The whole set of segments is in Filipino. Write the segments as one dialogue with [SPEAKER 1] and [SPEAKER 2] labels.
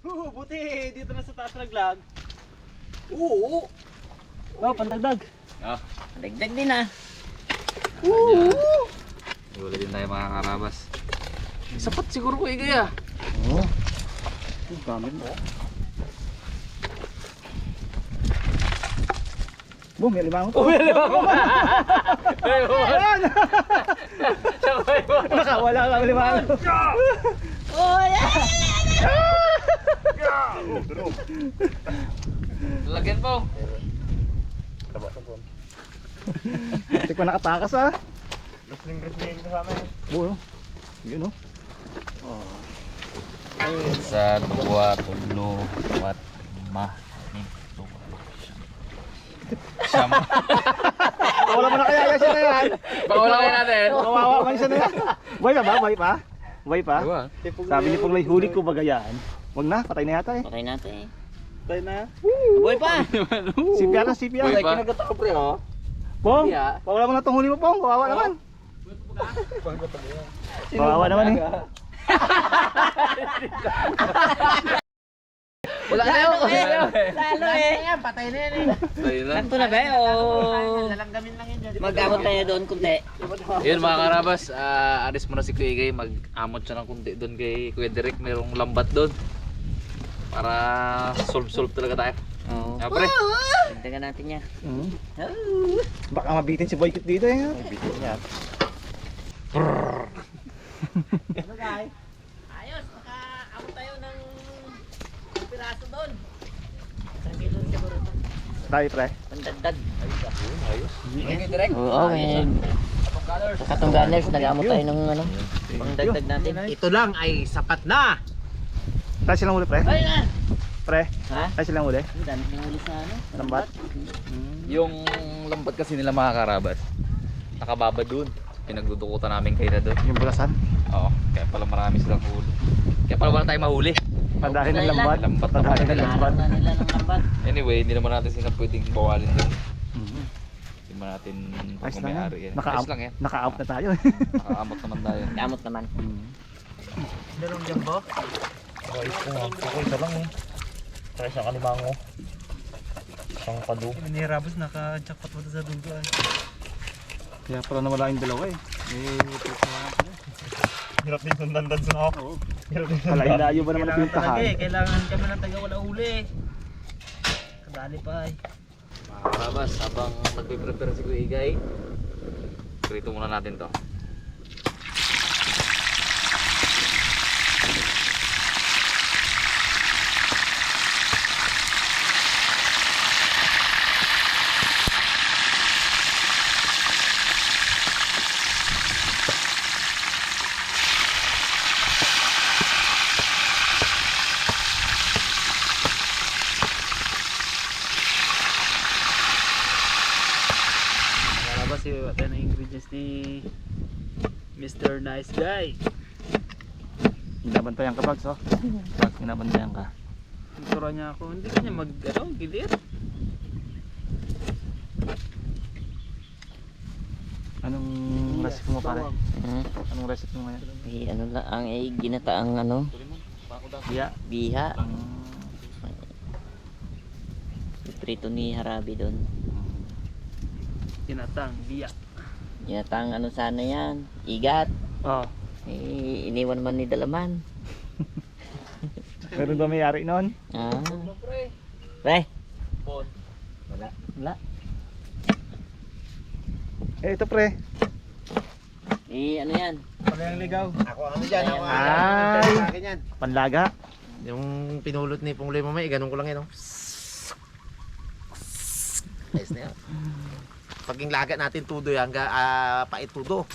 [SPEAKER 1] Buti dito na sa taas naglag.
[SPEAKER 2] Oo.
[SPEAKER 1] Oh, pandagdag.
[SPEAKER 2] Ah,
[SPEAKER 3] Dagdag din ah.
[SPEAKER 2] huli din tayo mga karabas. Sapat siguro ko igay ah.
[SPEAKER 1] Oo. Gamit mo. Boom, may limango to.
[SPEAKER 2] May limango.
[SPEAKER 1] Ayan! Nakawala ka ng limango.
[SPEAKER 3] Oh, yeah!
[SPEAKER 2] Lagyan po.
[SPEAKER 1] Hindi ko nakatakas ah.
[SPEAKER 4] Wrestling kasama yan.
[SPEAKER 1] Oo. Yun oh.
[SPEAKER 2] Sa dua, tulo, wat, lima, nim, siyam.
[SPEAKER 1] Wala mo na kaya siya na yan.
[SPEAKER 2] Pagkawala kayo natin.
[SPEAKER 1] Kawawa man siya na yan. Buhay pa ba? Buhay pa? Buhay pa?
[SPEAKER 2] Diba?
[SPEAKER 1] Sabi ni Pong, huli ko bagayaan. Wag na, patay na yata eh.
[SPEAKER 3] Patay natin.
[SPEAKER 1] Patay na.
[SPEAKER 3] Buhay pa!
[SPEAKER 1] CPR na, CPR.
[SPEAKER 2] Buhay pa.
[SPEAKER 4] Kinagat ako pre oh.
[SPEAKER 1] Pong,
[SPEAKER 2] Yeah.
[SPEAKER 1] pawala mo na itong huli mo Pong, kawawa naman. Kawawa naman eh.
[SPEAKER 2] Wala kayo.
[SPEAKER 3] Lalo eh. Patay na yan eh.
[SPEAKER 2] Ayun na.
[SPEAKER 3] Kanto na ba o?
[SPEAKER 4] Lalanggamin lang yun.
[SPEAKER 3] Mag-amot tayo doon kunti.
[SPEAKER 2] Yun mga karabas, alis muna si Kuya Igay, mag-amot siya ng kunti doon kay Kuya Derek, mayroong lambat doon. Para solve talaga tayo.
[SPEAKER 3] Oo.
[SPEAKER 2] Siyempre.
[SPEAKER 3] Dagdagan natin yan.
[SPEAKER 1] Baka mabitin si Boykot dito eh. Mabitin yan.
[SPEAKER 3] Ano guys? Ayos, naka-amot tayo ng piraso doon. Isang kilo siguro.
[SPEAKER 1] Tayo pre.
[SPEAKER 3] Pandagdag.
[SPEAKER 2] Kuya Derek.
[SPEAKER 3] Oo, may katong gunners, nag-amot tayo ng ano, pangdagdag natin.
[SPEAKER 4] Ito lang ay sapat na.
[SPEAKER 1] Tayo silang huli pre.
[SPEAKER 3] Ay na!
[SPEAKER 1] Pre,
[SPEAKER 3] Ha?
[SPEAKER 1] tayo silang huli.
[SPEAKER 3] Ang dami ng huli sa ano?
[SPEAKER 1] Lambat.
[SPEAKER 2] Yung lambat kasi nila mga karabas, nakababa doon. Pinagdudukutan namin kayo na doon.
[SPEAKER 1] Yung bulasan.
[SPEAKER 2] Oo, kaya pala marami silang huli. Kaya pala wala tayong mahuli.
[SPEAKER 1] Padahin ng lambat.
[SPEAKER 2] Lambat na
[SPEAKER 1] Padahin ng lambat.
[SPEAKER 3] Nakaharap na nila ng lambat.
[SPEAKER 2] Anyway, hindi naman natin sila pwedeng bawalin doon. Hindi naman natin
[SPEAKER 1] Ayos lang
[SPEAKER 2] pagmamayari
[SPEAKER 1] yan.
[SPEAKER 2] yan. Ayos lang yan.
[SPEAKER 1] Naka-out na tayo.
[SPEAKER 2] Nakaamot naman tayo.
[SPEAKER 3] Nag-amot naman.
[SPEAKER 4] Dalawang jumbo. Okay po nga. Okay ito lang eh. Saka isang kalimango. Isang padu. Nirabos naka-jackpot mo sa dugo ay.
[SPEAKER 1] Kaya pala nawala yung dalawa eh.
[SPEAKER 4] Hirap din sundan sa ako. Hirap din
[SPEAKER 1] Malayo ba naman ang pinuntahan?
[SPEAKER 4] Kailangan kami ng taga wala huli. Kadali pa ay.
[SPEAKER 2] Mga karabas, habang nagpe-prepare si Kuya Igay, prito muna natin to.
[SPEAKER 4] Kalabas yung ito na ingredients ni Mr. Nice Guy.
[SPEAKER 1] Binabantayan ka Bags oh. Bags, binabantayan ka.
[SPEAKER 4] Turo niya ako, hindi kanya gilir.
[SPEAKER 1] Anong recipe mo pare?
[SPEAKER 3] Hmm?
[SPEAKER 1] Anong recipe mo ngayon?
[SPEAKER 3] Eh, ano lang, ang ginataang ano,
[SPEAKER 1] Biya.
[SPEAKER 3] biha. Prito ni Harabi doon.
[SPEAKER 4] Tinatang, biyak.
[SPEAKER 3] Ginataang ano sana yan, igat.
[SPEAKER 1] Oh.
[SPEAKER 3] Eh, iniwan man ni Dalaman.
[SPEAKER 1] Meron ba may-ari noon?
[SPEAKER 3] Ah. Pre.
[SPEAKER 1] Wala. Wala. Eh ito pre.
[SPEAKER 3] Eh, ano yan?
[SPEAKER 4] Parehang ligaw. Ako ano dyan, ako
[SPEAKER 1] Ay.
[SPEAKER 4] sa akin yan.
[SPEAKER 1] Panlaga.
[SPEAKER 4] Yung pinulot ni Pungloy mamay, ganun ko lang yun. Ayos na yan. Paging lagat natin tudo yan, pait tudo.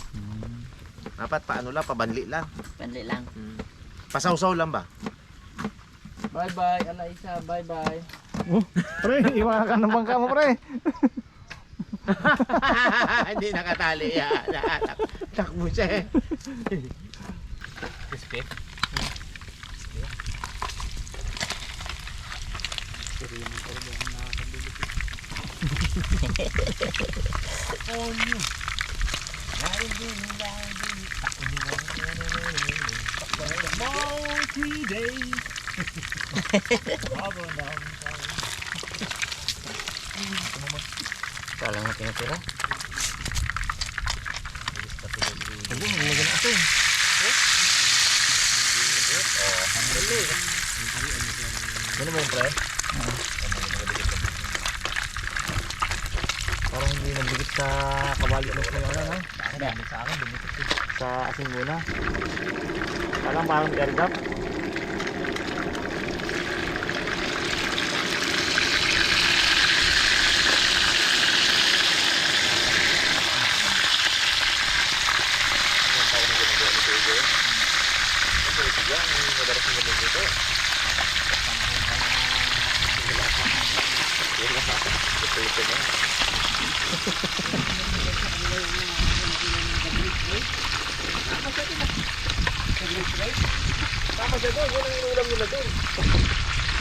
[SPEAKER 4] Dapat paano lang, pabanli lang.
[SPEAKER 3] Panli lang.
[SPEAKER 4] Pasawsaw lang ba?
[SPEAKER 2] Bye bye, Alaisa, bye bye.
[SPEAKER 1] Oh, pre, iwan ka ng bangka mo pre.
[SPEAKER 4] Hindi nakatali yan. Takbo siya eh.
[SPEAKER 2] Crispy.
[SPEAKER 3] Kala nga tinatira.
[SPEAKER 1] Ano, nilagyan ako eh. Ano ba yung pre? Parang hindi nagdikit sa kawali ulit na yun, ano?
[SPEAKER 3] Sa akin,
[SPEAKER 1] Sa asin muna. Parang gardap.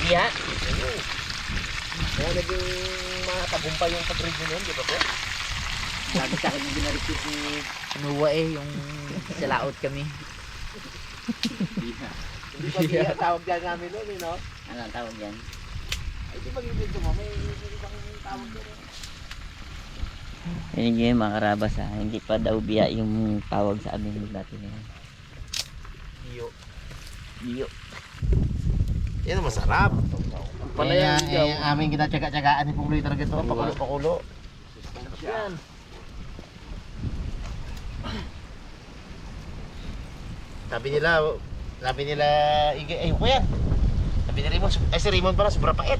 [SPEAKER 3] Iya.
[SPEAKER 1] Kaya naging matagumpay yung pag-review nun, di ba po?
[SPEAKER 3] Sabi sa akin yung binarikit ni Nuwa yung sa laot kami.
[SPEAKER 1] Hindi pa biya tawag dyan namin nun, eh, no?
[SPEAKER 3] Ano ang tawag yan?
[SPEAKER 1] Ay, di mag-ibig mo, may ibang tawag dyan.
[SPEAKER 3] Yun yung mga karabas ha. Hindi pa daw biya yung tawag sa amin dati na yan.
[SPEAKER 1] Iyo.
[SPEAKER 3] Biyo.
[SPEAKER 1] Yan ang masarap.
[SPEAKER 3] Palaya,
[SPEAKER 1] aming kinatsaga-tsagaan ni Puloy talaga ito. Pakulo-pakulo. Yan. Sabi nila, ay ko yan. Sabi ni Raymond, ay si Raymond pala, sobra pait.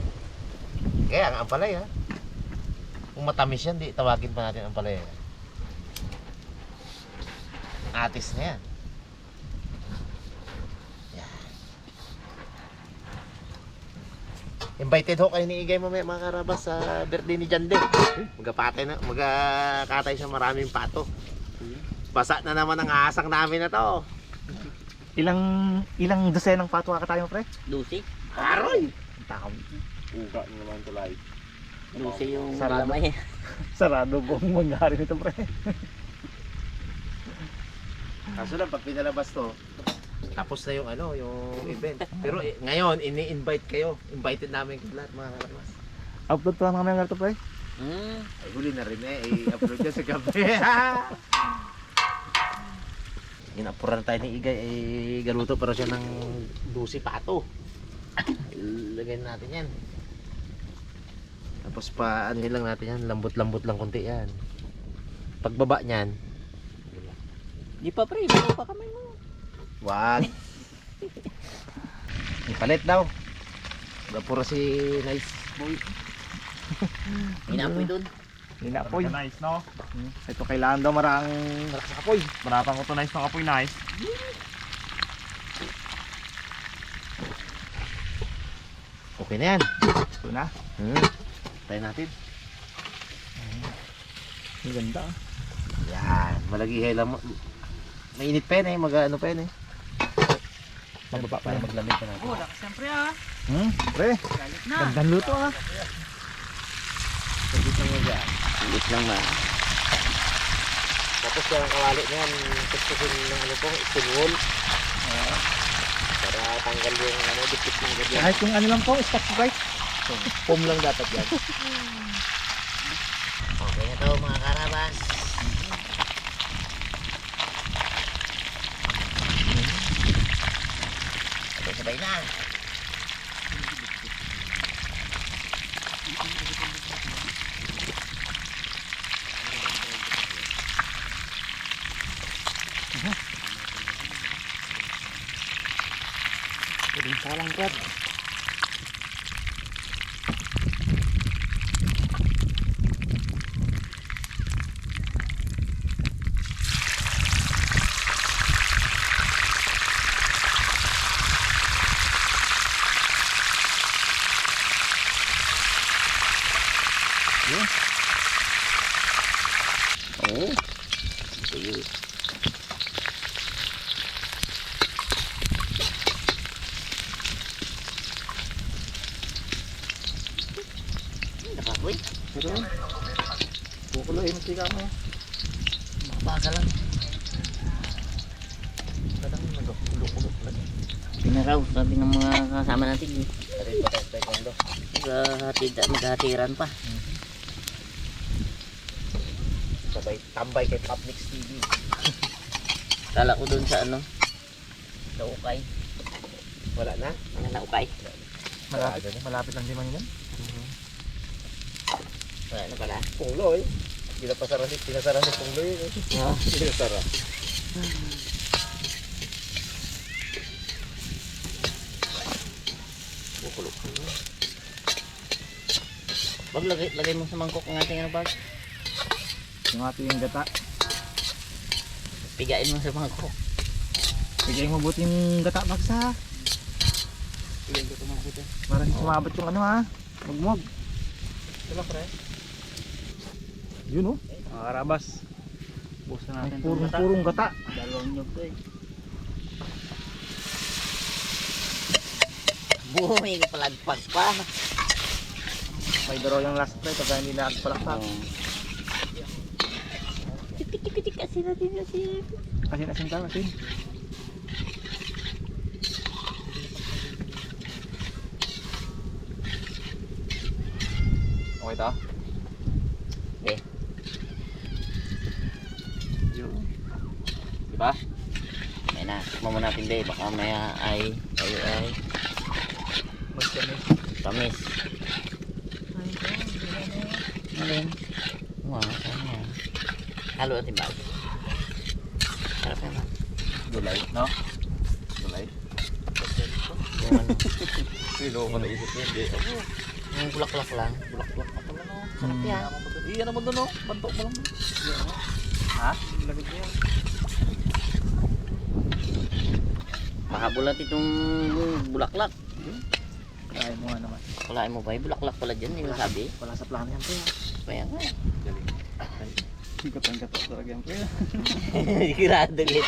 [SPEAKER 1] Kaya ang ampalay ha. Kung matamis yan, di tawagin pa natin ang ampalay. Atis na yan. Invited ho kayo ni Igay mamaya mga karabas sa birthday ni Jande. Magkakatay siya maraming pato. Basa na naman ang asang namin na to.
[SPEAKER 4] Ilang dosenang pato kakatayo mo, pre?
[SPEAKER 3] Lucy.
[SPEAKER 1] Aroy!
[SPEAKER 4] Tao.
[SPEAKER 2] Uga naman tulay.
[SPEAKER 3] Lucy yung
[SPEAKER 4] Sarado.
[SPEAKER 3] lamay.
[SPEAKER 4] Sarado kung mangyari nito, pre.
[SPEAKER 1] Kaso lang pag pinalabas to, tapos na yung yung event. Pero ngayon ini-invite kayo. Invited namin kayo lahat mga karabas.
[SPEAKER 4] Upload pa lang namin ang ito, pre.
[SPEAKER 1] Ay huli na rin i-upload yan sa gabi. Inapuran tayo ni Igay, galuto para siya ng dusi pato. Ilagay natin yan. Tapos lang natin yan, lambot-lambot lang konti yan. Pagbaba niyan,
[SPEAKER 3] Di pa pre, bago pa kami mo.
[SPEAKER 1] wag. Ipalit daw. Gapura si Nice Boy.
[SPEAKER 3] Inapoy dun.
[SPEAKER 4] Inapoy.
[SPEAKER 2] Nice, no?
[SPEAKER 4] Ito kailangan daw marang
[SPEAKER 1] Malakas sa kapoy.
[SPEAKER 2] Marapang ko to nice, mga apoy nice.
[SPEAKER 1] Okay na yan.
[SPEAKER 4] ito na.
[SPEAKER 1] Tayo natin.
[SPEAKER 4] Ang ganda.
[SPEAKER 1] Yan, malagihay lang. Mainit pa yan mag-ano pa yan
[SPEAKER 4] Mababa pa
[SPEAKER 1] Para
[SPEAKER 4] yan.
[SPEAKER 1] maglamig pa natin.
[SPEAKER 3] Siyempre ah.
[SPEAKER 4] Pre, gandang luto ah.
[SPEAKER 1] Saglit lang yan dyan.
[SPEAKER 3] Ulit lang ma.
[SPEAKER 1] Tapos yung kawali na yan, tustusin ng steel wool. Para tanggal yung dikit ng ganyan.
[SPEAKER 4] Kahit yung ano lang po, stock bright.
[SPEAKER 1] Foam lang dapat yan.
[SPEAKER 3] Okay na to mga karabas. Sabay na.
[SPEAKER 4] Pwedeng salang, Brad.
[SPEAKER 3] Oo. Nakapoy.
[SPEAKER 4] Pero, kukuloy mo sika mo.
[SPEAKER 3] Baka lang.
[SPEAKER 1] Kadang nag-ulok-ulok lang.
[SPEAKER 3] Pinaraw, sabi ng mga kasama natin.
[SPEAKER 1] Dari pa tayo sa taekwondo.
[SPEAKER 3] Maghatiran pa.
[SPEAKER 1] Sabay tambay kay Popmix TV.
[SPEAKER 3] Kala ko dun sa ano, naukay.
[SPEAKER 1] Wala na?
[SPEAKER 3] Mga naukay.
[SPEAKER 4] Malapit lang din man yan.
[SPEAKER 3] Wala na pala.
[SPEAKER 1] Pungloy. Pinasara ni Pungloy. Pinasara.
[SPEAKER 3] Bukulok. Bag, lagay mo sa mangkok ang ating ano bag.
[SPEAKER 4] Yung ating gata.
[SPEAKER 3] Pigain mo sa mangkok.
[SPEAKER 4] Bigay mo buti yung gata bagsa.
[SPEAKER 3] Pigain ko ito mabuti.
[SPEAKER 4] Para hindi sumabot yung ano ha. Magmog.
[SPEAKER 1] Sila pre.
[SPEAKER 4] Yun oh. Karabas.
[SPEAKER 2] Bukas na
[SPEAKER 4] Ang
[SPEAKER 2] natin.
[SPEAKER 4] purong gata.
[SPEAKER 3] Dalawang nyog to eh. Buhay, palagpag pa.
[SPEAKER 4] May daraw yung last try pag hindi na palakpak.
[SPEAKER 3] Tipik-tipik kasi natin kasi.
[SPEAKER 4] Asin ka, asin.
[SPEAKER 2] Okay ta?
[SPEAKER 3] Okay.
[SPEAKER 2] Diba?
[SPEAKER 3] May na, tikman mo natin ba baka may ay. Tamis. Alin? Wow, saan yan? Halo natin ba? Sarap naman.
[SPEAKER 2] Gulay, no? Gulay.
[SPEAKER 3] Yung ano,
[SPEAKER 2] Sino ko naisip yun?
[SPEAKER 3] yung bulaklak lang. Bulaklak pa pala no. Sarap yan.
[SPEAKER 2] Iyan naman doon, no? Bantok mo lang. Ha?
[SPEAKER 4] Lamig niya.
[SPEAKER 3] Makabulat itong bulaklak.
[SPEAKER 4] Kaya mo nga naman.
[SPEAKER 3] Kalahin mo ba? Bulaklak pala dyan, yung sabi.
[SPEAKER 4] Wala sa plano yan pre.
[SPEAKER 3] Kaya nga.
[SPEAKER 4] Ang gata talaga yan pre.
[SPEAKER 3] Sigurado lit.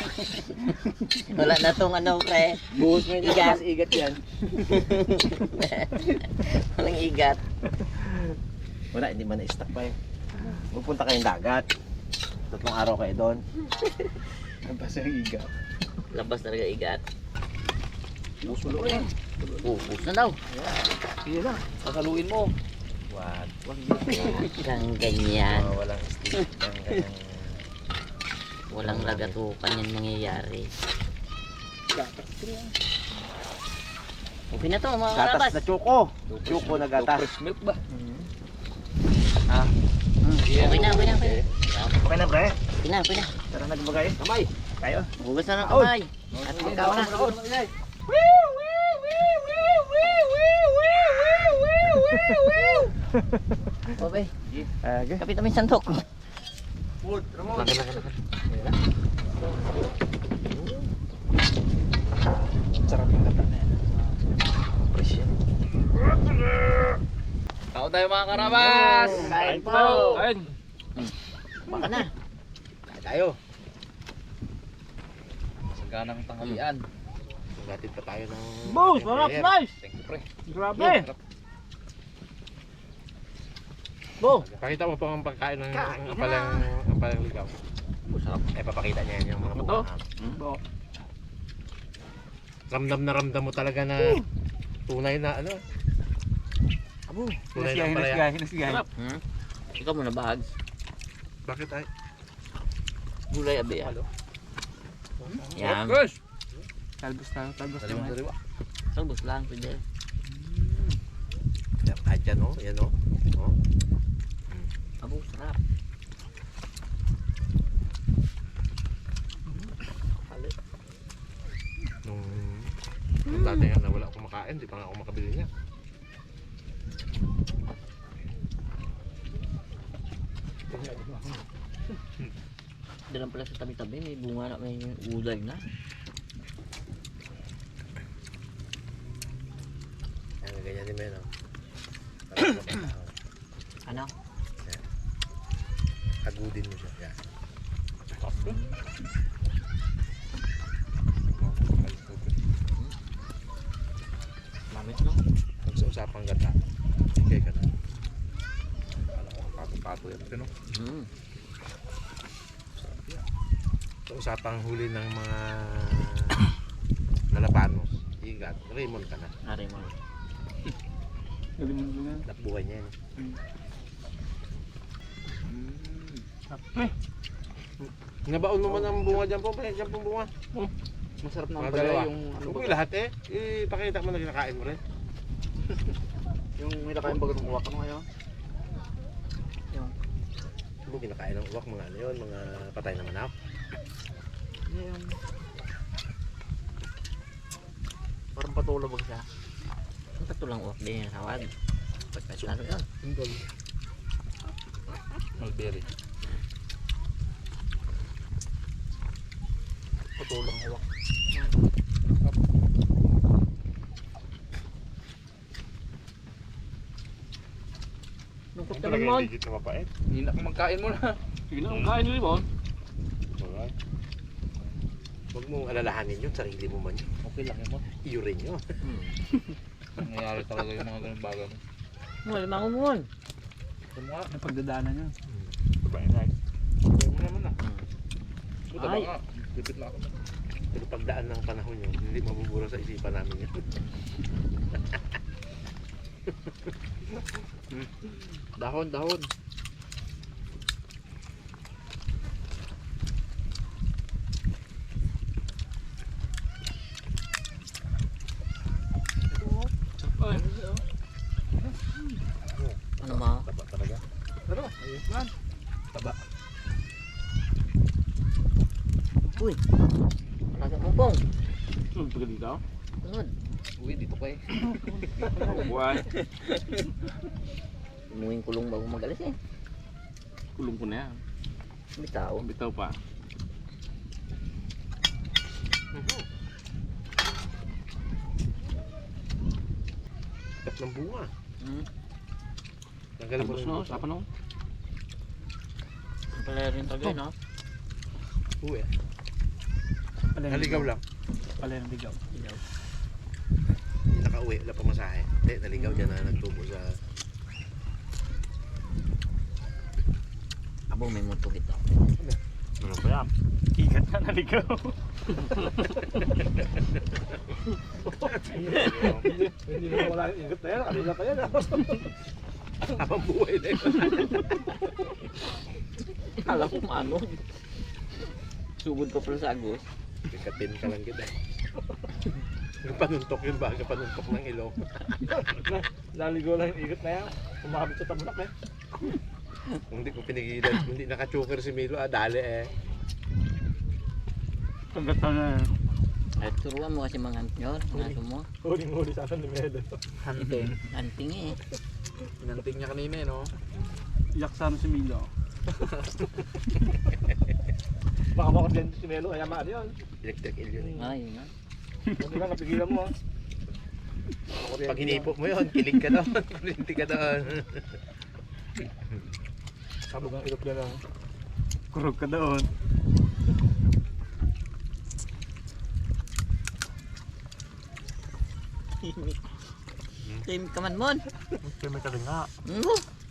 [SPEAKER 3] Wala na tong ano pre.
[SPEAKER 4] Buhos mo yung
[SPEAKER 3] Igat.
[SPEAKER 4] igat yan.
[SPEAKER 3] Walang igat.
[SPEAKER 1] Wala, hindi man na-stack pa eh. Pupunta kayong dagat. 3 araw kayo doon.
[SPEAKER 4] Nabasa yung igat.
[SPEAKER 3] Labas talaga igat.
[SPEAKER 2] Busulo yan.
[SPEAKER 3] Ubus na daw.
[SPEAKER 4] Sige na.
[SPEAKER 2] Sasaluin mo.
[SPEAKER 1] Wag.
[SPEAKER 3] Kang ganyan.
[SPEAKER 1] Walang stick. Ganyan.
[SPEAKER 3] Walang lagatukan yan mangyayari. Okay na to mga
[SPEAKER 1] Gatas
[SPEAKER 3] karabas.
[SPEAKER 1] na choco. Choco na gatas.
[SPEAKER 2] Fresh milk ba?
[SPEAKER 3] Okay na.
[SPEAKER 4] Okay na pre.
[SPEAKER 3] Okay na.
[SPEAKER 4] Tara nagbagay.
[SPEAKER 1] Kamay.
[SPEAKER 4] Tayo.
[SPEAKER 3] Hugas na ng kamay. At ikaw na. Okay.
[SPEAKER 4] Okay.
[SPEAKER 3] Kapit namin sandok.
[SPEAKER 1] Food. Ramon.
[SPEAKER 4] Sarap yung gata na yan.
[SPEAKER 1] Fresh yan.
[SPEAKER 2] Tao tayo mga karabas!
[SPEAKER 3] Kain po.
[SPEAKER 2] Kain!
[SPEAKER 3] Baka na.
[SPEAKER 1] Kaya tayo.
[SPEAKER 2] Saganang tanghalian.
[SPEAKER 1] Gatid pa tayo ng...
[SPEAKER 4] Boss, sarap nice.
[SPEAKER 2] Thank you, pre.
[SPEAKER 4] Grabe. Bo.
[SPEAKER 1] Pakita mo pa ang pagkain ng ampalang ligaw.
[SPEAKER 2] Sarap.
[SPEAKER 1] Eh, papakita niya yan yung mga
[SPEAKER 2] Ano to?
[SPEAKER 1] buwan.
[SPEAKER 4] Bo.
[SPEAKER 1] Ramdam na ramdam mo talaga na tunay na ano. Abo, tunay na palaya.
[SPEAKER 2] Sarap.
[SPEAKER 3] Ikaw muna bahag.
[SPEAKER 1] Bakit ay?
[SPEAKER 3] Gulay abi.
[SPEAKER 1] Halo.
[SPEAKER 3] Yan.
[SPEAKER 2] Fresh!
[SPEAKER 4] Talbos
[SPEAKER 2] Sariwa, sariwa.
[SPEAKER 3] Talbos lang. Pwede.
[SPEAKER 1] Yan, kahit yan oh. Yan oh. Oh.
[SPEAKER 3] Abo, sarap.
[SPEAKER 1] Nung dati nga na wala akong makain, di pa nga ako makabili niya.
[SPEAKER 3] Dalam pala sa tabi-tabi, may bunga na, may gulay na.
[SPEAKER 1] Yan, ganyan din men oh.
[SPEAKER 3] Ano?
[SPEAKER 1] Agudin mo siya. Yan.
[SPEAKER 3] Lamit no?
[SPEAKER 1] Pag sa usapang gata, okay ka na. Alam ko, pato-pato yan. Ano? Sarap yan. Sa usapang huli ng mga Galapanos, Igat. Raymond ka na.
[SPEAKER 3] Ari mo.
[SPEAKER 4] Galing mo nga.
[SPEAKER 1] Nabuhay niya yan. Nabaon mo man ang bunga dyan po. Dyan po bunga.
[SPEAKER 2] Masarap na
[SPEAKER 1] Mga
[SPEAKER 2] ang palaya
[SPEAKER 1] dalawa.
[SPEAKER 2] yung ano
[SPEAKER 1] Huwag
[SPEAKER 2] ba?
[SPEAKER 1] mo lahat eh. Ipakita mo na kinakain mo rin.
[SPEAKER 2] Yung nilakain bago ng uwak ano ngayon?
[SPEAKER 1] Huwag mo kinakain ng uwak. Mga ano yun. Mga patay na manok.
[SPEAKER 2] Yan. Parang patulog siya.
[SPEAKER 3] Ang patulang uwak din yung tawag. Pagkaslaro yun.
[SPEAKER 2] Indol. Mulberry. Patulong uwak.
[SPEAKER 3] Lungkot ka
[SPEAKER 1] Talaga
[SPEAKER 3] naman.
[SPEAKER 1] hindi dito mapait.
[SPEAKER 2] Hindi na magkain mo na.
[SPEAKER 4] Sige na, ang kain nyo Limon.
[SPEAKER 1] Okay. Huwag mong alalahanin yun. Sarili mo man yun.
[SPEAKER 2] Okay lang yun mo.
[SPEAKER 1] Iyo rin yun.
[SPEAKER 2] Nangyayari talaga yung mga ganun bagay mo.
[SPEAKER 3] Mga limangon mo yun.
[SPEAKER 2] Ito mo nga.
[SPEAKER 4] Ang pagdadaanan yun.
[SPEAKER 1] Diba yun ay?
[SPEAKER 2] Gawin mo naman ah. Puta ba
[SPEAKER 3] Ay.
[SPEAKER 2] nga. Lipit na ako.
[SPEAKER 1] Pero pagdaan ng panahon yun, hindi mabubura sa isipan namin yun.
[SPEAKER 2] Dahon, dahon.
[SPEAKER 4] Ay,
[SPEAKER 3] Ano ma?
[SPEAKER 1] Taba talaga.
[SPEAKER 2] Pero, ayos man.
[SPEAKER 1] Taba.
[SPEAKER 3] Uy. Nasa mo pong.
[SPEAKER 4] taga dito.
[SPEAKER 3] Tunod.
[SPEAKER 2] Uy, dito kayo.
[SPEAKER 4] Buhay.
[SPEAKER 3] Umuwing kulong bago magalis eh.
[SPEAKER 4] Kulong ko na yan.
[SPEAKER 3] Bitaw.
[SPEAKER 4] Bitaw pa.
[SPEAKER 1] Tap ng bunga.
[SPEAKER 3] Hmm.
[SPEAKER 1] Tanggalin mo
[SPEAKER 4] Tapos
[SPEAKER 1] rin
[SPEAKER 4] no,
[SPEAKER 1] yung
[SPEAKER 4] sapa no.
[SPEAKER 3] Ang pala rin tagay no?
[SPEAKER 1] uwi. Naligaw lang.
[SPEAKER 4] Pala yung ligaw.
[SPEAKER 1] Hindi nakauwi. Wala pa masahe. Hindi, naligaw dyan na nagtubo sa...
[SPEAKER 3] Abo may muto gito.
[SPEAKER 4] Ano pa yan? Ikat na naligaw. Hindi na wala yung ikat na yan. Ano na pa yan?
[SPEAKER 1] Habang buhay na yun.
[SPEAKER 3] Alam ko maano. Sugod pa pala sa agos.
[SPEAKER 1] Kikatin ka lang kita. Panuntok yun ba? Panuntok ng ilong.
[SPEAKER 4] Naligaw lang yung ikat na yan. Kumakabit sa tabulak eh.
[SPEAKER 1] Kung hindi ko pinigilan, kung hindi naka-choker si Milo, dali eh.
[SPEAKER 4] Kagatan na yan.
[SPEAKER 3] Ay turuan mo kasi mga antyor. Nato mo.
[SPEAKER 4] Huling-huli sa atin ni Medo.
[SPEAKER 2] Hunting.
[SPEAKER 3] Anting eh.
[SPEAKER 2] Pinanting niya kanina eh, no?
[SPEAKER 4] Iyak sana si Milo. Baka makot din si Melo, kaya maano yun.
[SPEAKER 1] Electric eel yun eh.
[SPEAKER 3] Ay, nga.
[SPEAKER 4] Hindi ka napigilan mo ah.
[SPEAKER 1] Pag hinipo mo yun, kilig ka doon. Kulinti ka doon.
[SPEAKER 4] Sabog ang ilok na lang. Kurog ka doon.
[SPEAKER 3] Team ka man mon.
[SPEAKER 4] Kaya may taling nga.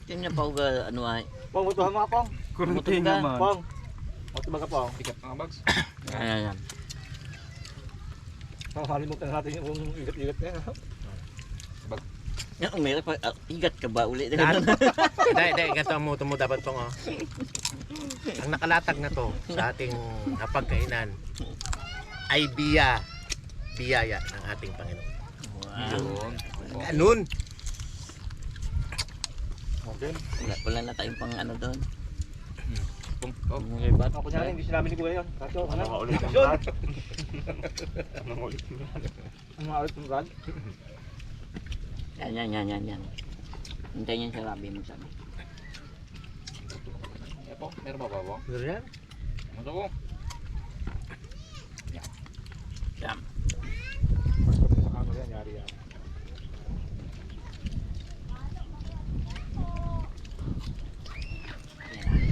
[SPEAKER 3] Team na pa uga ano ay.
[SPEAKER 4] Pong, mutuhan mga Pong.
[SPEAKER 3] Kurunting naman.
[SPEAKER 4] Pong. Mutuhan ka Pong.
[SPEAKER 2] Ikat mga bags.
[SPEAKER 3] Ayan.
[SPEAKER 4] Makakalimutan natin yung igat-igat na yan.
[SPEAKER 3] Yung meron pa igat ka ba uli?
[SPEAKER 1] Hindi, ganito ang muto mo dapat pong oh. Ang nakalatag na to sa ating napagkainan ay biyaya ng ating Panginoon.
[SPEAKER 3] Wow.
[SPEAKER 1] Ganun!
[SPEAKER 4] Okay.
[SPEAKER 3] Wala na tayong pang ano doon.
[SPEAKER 2] Oh,
[SPEAKER 3] Okay ba?
[SPEAKER 4] Ako niya hindi sinabi ni Kuya yun. Kaso, ano?
[SPEAKER 1] Ano ulit ang
[SPEAKER 4] Yun!
[SPEAKER 1] brad?
[SPEAKER 4] Ano nga ulit yung brad?
[SPEAKER 3] Yan. Hintayin niyan si Rabi magsabi.
[SPEAKER 2] eh po, meron ba po?
[SPEAKER 1] Ano yan?
[SPEAKER 2] Ano po?
[SPEAKER 3] Yan.
[SPEAKER 4] Ano yan, yari yan.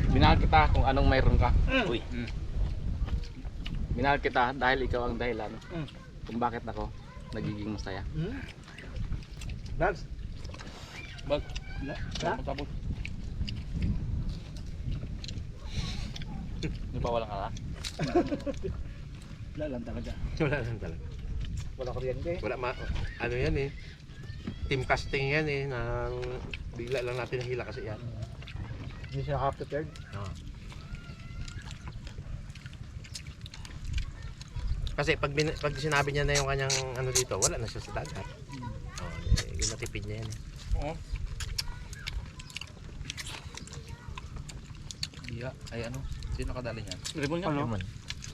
[SPEAKER 2] Minahal kita kung anong mayroon ka.
[SPEAKER 3] Uy.
[SPEAKER 2] Minahal kita dahil ikaw ang dahilan
[SPEAKER 4] Mm.
[SPEAKER 2] kung bakit ako nagiging masaya.
[SPEAKER 4] Dads?
[SPEAKER 2] Bag.
[SPEAKER 4] Na?
[SPEAKER 2] Tapos. Di ba walang ala?
[SPEAKER 4] Wala lang talaga.
[SPEAKER 1] Wala lang talaga.
[SPEAKER 4] Wala kuryente.
[SPEAKER 1] Wala ano yan eh. Team casting yan eh. Nang bigla lang natin hila kasi yan.
[SPEAKER 4] Hindi siya half-prepared.
[SPEAKER 1] Oo. Kasi pag sinabi niya na yung kanyang ano dito, wala na siya sa dagat. Oh, yung natipid niya yan eh.
[SPEAKER 2] Oo. Iya, ay ano? Sino nakadali niyan?
[SPEAKER 3] Limon nga.
[SPEAKER 1] Limon.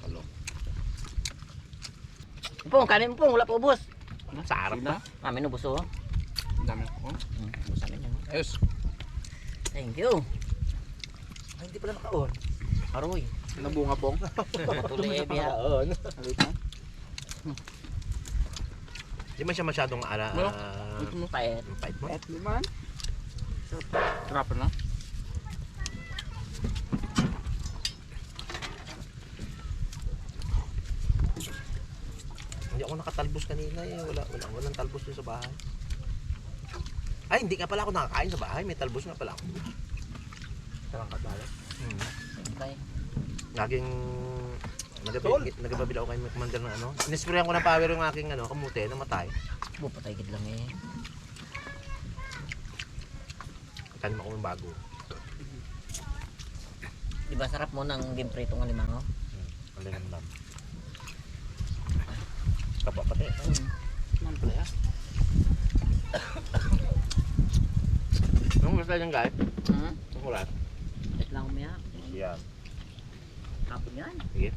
[SPEAKER 2] Halo.
[SPEAKER 3] Pong, kanin mo pong, wala po ubos.
[SPEAKER 1] Sa harap na.
[SPEAKER 3] Amin ubos oh.
[SPEAKER 2] Ang dami ko.
[SPEAKER 3] Ubos amin yan.
[SPEAKER 2] Ayos.
[SPEAKER 3] Thank you.
[SPEAKER 1] Ay, hindi pala naka-on.
[SPEAKER 3] Aroy.
[SPEAKER 2] Nabunga pong.
[SPEAKER 3] Tuloy eh, biha.
[SPEAKER 1] On.
[SPEAKER 2] Halika.
[SPEAKER 1] Hindi man siya masyadong
[SPEAKER 3] Pait.
[SPEAKER 1] pait mo.
[SPEAKER 2] Et liman. Sarap na.
[SPEAKER 1] Hindi ako nakatalbos kanina eh. Walang talbos dun sa bahay. Ay, hindi ka pala ako nakakain sa bahay. May talbos nga pala ako.
[SPEAKER 4] Sarang kabala.
[SPEAKER 3] Okay.
[SPEAKER 1] Laging nagababila ako kay commander ng ano. Inisprayan ko ng power yung aking ano, kamute, namatay.
[SPEAKER 3] Bupatay gid lang eh.
[SPEAKER 1] Tanim ako ng bago.
[SPEAKER 3] Di ba sarap mo ng game prito ng limango?
[SPEAKER 1] Ang linamnam. Kapwa pati.
[SPEAKER 3] Man pala ya.
[SPEAKER 1] Anong gusto niyan guys? Ang ulat.
[SPEAKER 3] Wait lang umiyak.
[SPEAKER 1] Yan.
[SPEAKER 3] Tapon yan.
[SPEAKER 1] Sige.